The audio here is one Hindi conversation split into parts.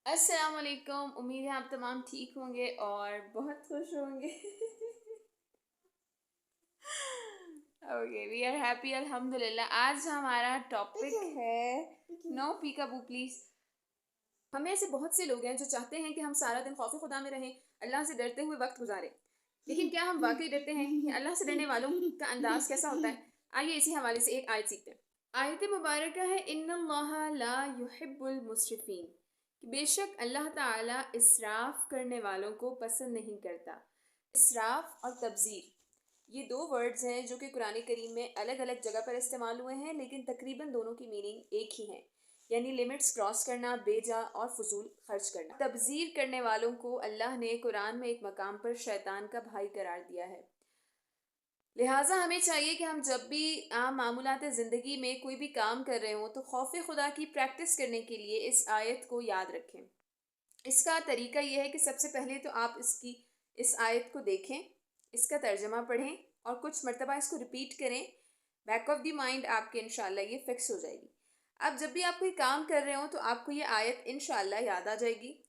अस्सलाम वालेकुम। उम्मीद है आप तमाम ठीक होंगे और बहुत खुश होंगे। ओके, वी आर हैप्पी अल्हम्दुलिल्लाह। आज हमारा टॉपिक है नो पीकाबू प्लीज। हमें ऐसे बहुत से लोग हैं जो चाहते हैं कि हम सारा दिन खौफ खुदा में रहें, अल्लाह से डरते हुए वक्त गुजारें। लेकिन क्या हम वाकई डरते हैं? या अल्लाह से डरने वालों का अंदाज कैसा होता है? आइए इसी हवाले से एक आयत सीखते हैं। आयत मुबारक है इन्नल्लाह ला युहिब्बुल मुस्रिफीन, कि बेशक अल्लाह ताला इसराफ करने वालों को पसंद नहीं करता। इसराफ और तब्जीर, ये दो वर्ड्स हैं जो कि कुरान करीम में अलग अलग जगह पर इस्तेमाल हुए हैं, लेकिन तकरीबन दोनों की मीनिंग एक ही है, यानी लिमिट्स क्रॉस करना, बेजा और फजूल खर्च करना। तब्जीर करने वालों को अल्लाह ने कुरान में एक मकाम पर शैतान का भाई करार दिया है। लिहाजा हमें चाहिए कि हम जब भी आम मामूलात ज़िंदगी में कोई भी काम कर रहे हों तो खौफ खुदा की प्रैक्टिस करने के लिए इस आयत को याद रखें। इसका तरीका यह है कि सबसे पहले तो आप इस आयत को देखें, इसका तर्जमा पढ़ें और कुछ मरतबा इसको रिपीट करें। बैक ऑफ द माइंड आपके इंशाल्लाह ये फिक्स हो जाएगी। अब जब भी आप कोई काम कर रहे हो तो आपको ये आयत इंशाल्लाह याद आ जाएगी,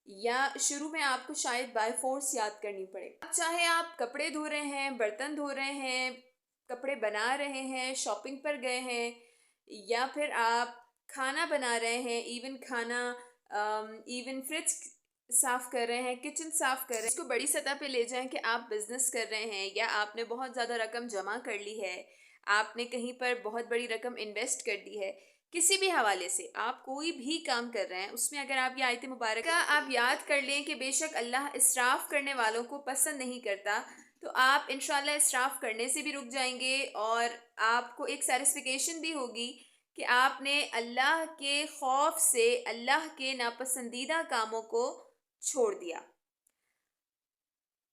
या शुरू में आपको शायद बाय फोर्स याद करनी पड़े। अब चाहे आप कपड़े धो रहे हैं, बर्तन धो रहे हैं, कपड़े बना रहे हैं, शॉपिंग पर गए हैं, या फिर आप खाना बना रहे हैं, इवन फ्रिज साफ कर रहे हैं, किचन साफ कर रहे हैं, इसको बड़ी सतह पे ले जाएं कि आप बिजनेस कर रहे हैं या आपने बहुत ज़्यादा रकम जमा कर ली है, आपने कहीं पर बहुत बड़ी रकम इन्वेस्ट कर दी है। किसी भी हवाले से आप कोई भी काम कर रहे हैं, उसमें अगर आप ये आयत मुबारक का आप याद कर लें कि बेशक अल्लाह इसराफ करने वालों को पसंद नहीं करता, तो आप इंशाल्लाह इसराफ करने से भी रुक जाएंगे और आपको एक सेटिस्फिकेशन भी होगी कि आपने अल्लाह के खौफ से अल्लाह के नापसंदीदा कामों को छोड़ दिया।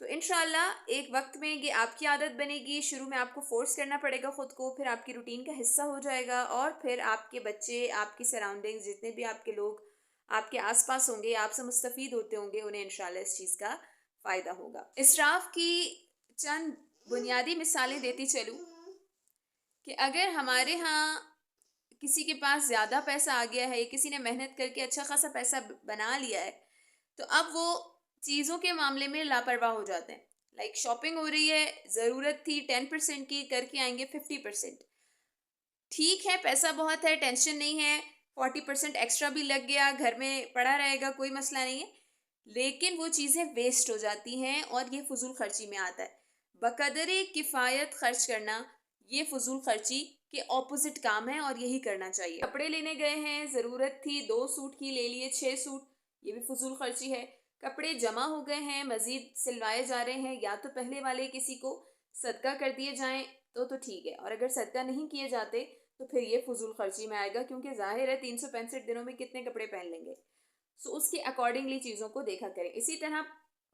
तो इंशाल्लाह एक वक्त में ये आपकी आदत बनेगी। शुरू में आपको फोर्स करना पड़ेगा ख़ुद को, फिर आपकी रूटीन का हिस्सा हो जाएगा और फिर आपके बच्चे, आपकी सराउंडिंग्स, जितने भी आपके लोग आपके आसपास होंगे, आपसे मुस्तफ़ीद होते होंगे, उन्हें इंशाल्लाह इस चीज़ का फ़ायदा होगा। इसराफ की चंद बुनियादी मिसालें देती चलूँ कि अगर हमारे यहाँ किसी के पास ज़्यादा पैसा आ गया है, किसी ने मेहनत करके अच्छा खासा पैसा बना लिया है, तो अब वो चीज़ों के मामले में लापरवाह हो जाते हैं। लाइक शॉपिंग हो रही है, ज़रूरत थी 10% की, करके आएंगे 50%। ठीक है, पैसा बहुत है, टेंशन नहीं है, 40% एक्स्ट्रा भी लग गया, घर में पड़ा रहेगा, कोई मसला नहीं है, लेकिन वो चीज़ें वेस्ट हो जाती हैं और ये फजूल खर्ची में आता है। बकदरे किफ़ायत खर्च करना ये फजूल खर्ची के ऑपोजिट काम है और यही करना चाहिए। कपड़े लेने गए हैं, ज़रूरत थी 2 सूट की, ले लिए 6 सूट, ये भी फजूल खर्ची है। कपड़े जमा हो गए हैं, मज़ीद सिलवाए जा रहे हैं, या तो पहले वाले किसी को सदका कर दिए जाएं तो ठीक है, और अगर सदका नहीं किए जाते तो फिर ये फजूल खर्ची में आएगा, क्योंकि जाहिर है 365 दिनों में कितने कपड़े पहन लेंगे। सो उसके अकॉर्डिंगली चीज़ों को देखा करें। इसी तरह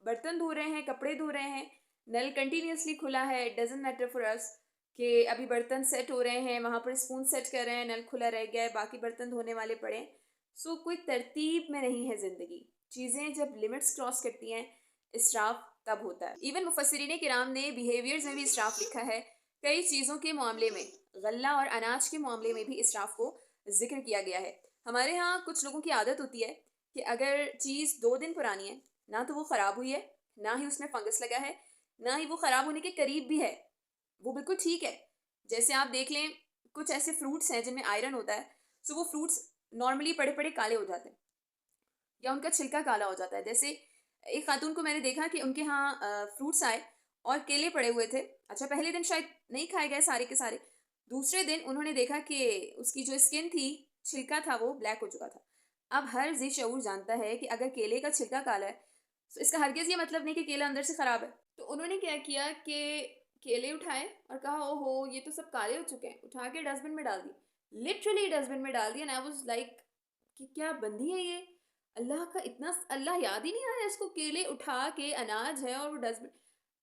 बर्तन धो रहे हैं, कपड़े धो रहे हैं, नल कंटिन्यूसली खुला है, it doesn't matter for us कि अभी बर्तन सेट हो रहे हैं, वहाँ पर स्पून सेट कर रहे हैं, नल खुला रह गया है, बाकी बर्तन धोने वाले पड़े हैं। सो कोई तरतीब में नहीं है ज़िंदगी। चीज़ें जब लिमिट्स क्रॉस करती हैं, इसराफ तब होता है। इवन मुफस्सिरीन किराम ने बिहेवियर्स में भी इसराफ लिखा है। कई चीज़ों के मामले में, गल्ला और अनाज के मामले में भी इसराफ को जिक्र किया गया है। हमारे यहाँ कुछ लोगों की आदत होती है कि अगर चीज़ 2 दिन पुरानी है, ना तो वो ख़राब हुई है, ना ही उसमें फंगस लगा है, ना ही वो ख़राब होने के करीब भी है, वो बिल्कुल ठीक है। जैसे आप देख लें, कुछ ऐसे फ्रूट्स हैं जिनमें आयरन होता है, सो वो फ्रूट्स नॉर्मली पड़े पड़े काले हो जाते हैं या उनका छिलका काला हो जाता है। जैसे एक खातून को मैंने देखा कि उनके यहाँ फ्रूट्स आए और केले पड़े हुए थे। अच्छा, पहले दिन शायद नहीं खाए गए सारे के सारे, दूसरे दिन उन्होंने देखा कि उसकी जो स्किन थी, छिलका था, वो ब्लैक हो चुका था। अब हर जी शऊर जानता है कि अगर केले का छिलका काला है तो इसका हरगिज़ ये मतलब नहीं कि केला अंदर से ख़राब है। तो उन्होंने क्या किया कि केले उठाए और कहा ओहो ये तो सब काले हो चुके हैं, उठा के डस्टबिन में डाल दिए। लिटरली डस्टबिन में डाल दिया। एंड आई वाज लाइक कि क्या बंदी है ये, अल्लाह का इतना अल्लाह याद ही नहीं आया इसको। केले उठा के, अनाज है और वो डस्टबिन।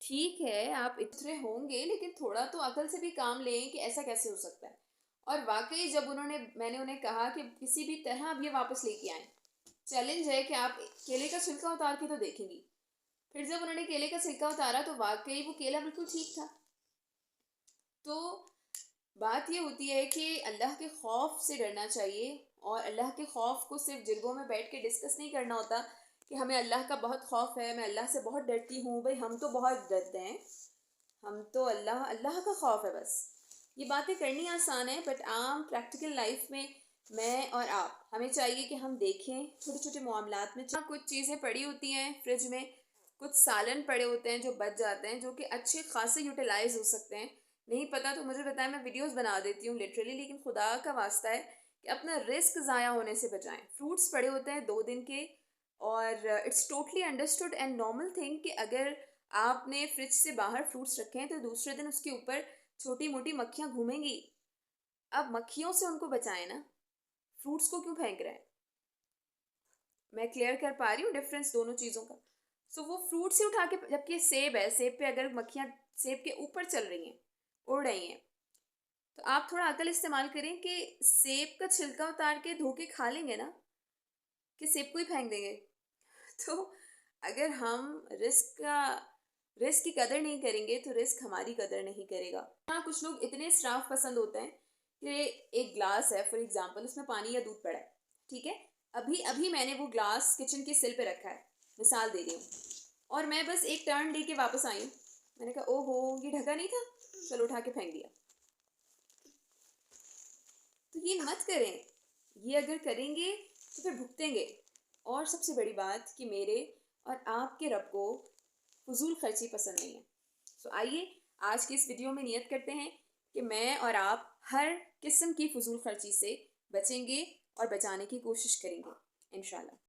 ठीक है आप इतने होंगे, लेकिन थोड़ा तो अकल से भी काम लें कि ऐसा कैसे हो सकता है। और वाकई जब मैंने उन्हें कहा कि किसी भी तरह अब ये वापस लेके आए, चैलेंज है कि आप केले का छिलका उतार के तो देखेंगी। फिर जब उन्होंने केले का छिलका उतारा तो वाकई वो केला बिल्कुल ठीक था। तो बात ये होती है कि अल्लाह के खौफ से डरना चाहिए और अल्लाह के खौफ को सिर्फ जिरगों में बैठ के डिस्कस नहीं करना होता कि हमें अल्लाह का बहुत खौफ है, मैं अल्लाह से बहुत डरती हूँ। भाई हम तो बहुत डरते हैं, हम तो अल्लाह अल्लाह का खौफ है बस। ये बातें करनी आसान है, बट आम प्रैक्टिकल लाइफ में मैं और आप हमें चाहिए कि हम देखें छोटे छोटे मामलात में। कुछ चीज़ें पड़ी होती हैं फ्रिज में, कुछ सालन पड़े होते हैं जो बच जाते हैं, जो कि अच्छे खासे यूटिलाइज हो सकते हैं। नहीं पता तो मुझे बताएं, मैं वीडियोस बना देती हूँ लिटरली, लेकिन खुदा का वास्ता है कि अपना रिस्क ज़ाया होने से बचाएं। फ्रूट्स पड़े होते हैं 2 दिन के, और it's totally understood and normal thing कि अगर आपने फ्रिज से बाहर फ्रूट्स रखे हैं तो दूसरे दिन उसके ऊपर छोटी मोटी मक्खियाँ घूमेंगी। अब मक्खियों से उनको बचाएं ना, फ्रूट्स को क्यों फेंक रहे हैं? मैं क्लियर कर पा रही हूँ डिफरेंस दोनों चीज़ों का। सो वो फ्रूट से उठा के, जबकि सेब है, सेब पे अगर मक्खियाँ सेब के ऊपर चल रही हैं, उड़ रही हैं, तो आप थोड़ा अकल इस्तेमाल करें कि सेब का छिलका उतार के धो के खा लेंगे ना, कि सेब को ही फेंक देंगे? तो अगर हम रिस्क की कदर नहीं करेंगे तो रिस्क हमारी कदर नहीं करेगा। हाँ, कुछ लोग इतने इसराफ पसंद होते हैं कि एक ग्लास है फॉर एग्जांपल, उसमें पानी या दूध पड़ा है, ठीक है, अभी अभी मैंने वो ग्लास किचन के सिल पे रखा है, मिसाल दे रही हूँ, और मैं बस एक टर्न दे के वापस आई हूँ। मैंने कहा ओहो ये ढका नहीं था, चलो उठा के फेंक दिया। तो ये मत करें, ये अगर करेंगे तो फिर भुगतेंगे। और सबसे बड़ी बात कि मेरे और आपके रब को फजूल खर्ची पसंद नहीं है। सो आइए आज की इस वीडियो में नियत करते हैं कि मैं और आप हर किस्म की फजूल खर्ची से बचेंगे और बचाने की कोशिश करेंगे इंशाल्लाह।